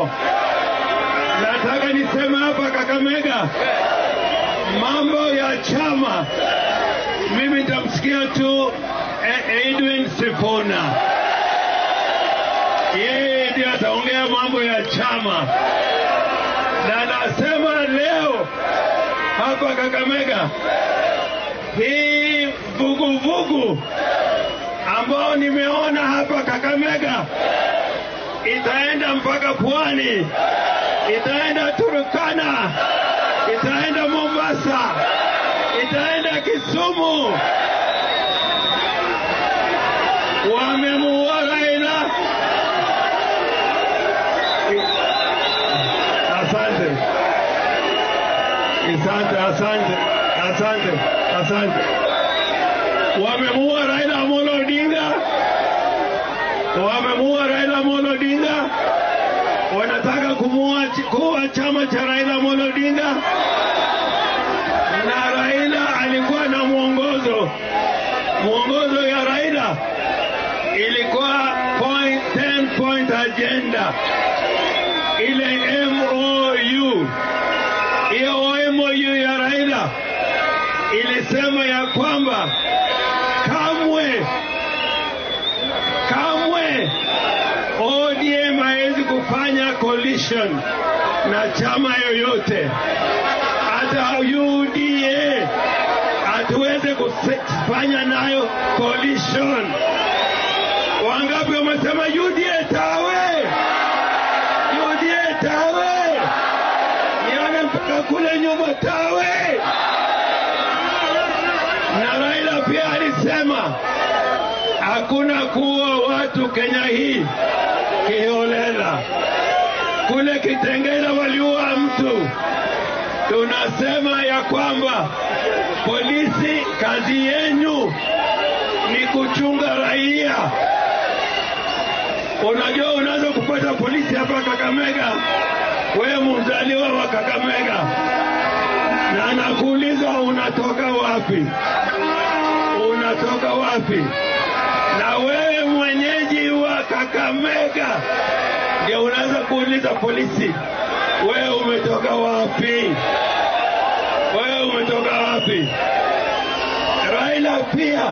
leo nataka niseme hapa Kakamega, mambo ya chama, mimi nitamsikia tu Edwin Sifuna. Yeye ndiye ataongea mambo ya chama. Na nasema leo hapa Kakamega, hii vuguvugu ambao nimeona hapa Kakamega itaenda mpaka Pwani, itaenda Turkana, itaenda Mombasa, itaenda Kisumu. Wamemuua Raila. Asante. Wamemuua Raila Amolo Odinga. Wanataka kuua chama cha Raila Amolo Odinga. Na Raila alikuwa na mwongozo ya Raila ilikuwa 10 point agenda, ile MOU. Hiyo MOU ya Raila ilisema ya kwamba kamwe ODM haiwezi kufanya coalition na chama yoyote, hata UDA hatuweze kufanya nayo coalition. Wangapi wamesema UDA tawe? Nione mpaka kule nyuma tawe. Na Raila pia alisema hakuna kuua watu Kenya hii kiholela. Kule Kitengela waliua mtu. Tunasema ya kwamba polisi, kazi yenu ni kuchunga raia. Unajua unaweza kupata polisi hapa Kakamega, wewe mzaliwa wa Kakamega, na nakuuliza unatoka wapi? Na wewe mwenyeji wa Kakamega ndio unaweza kuuliza polisi, wewe umetoka wapi? Raila pia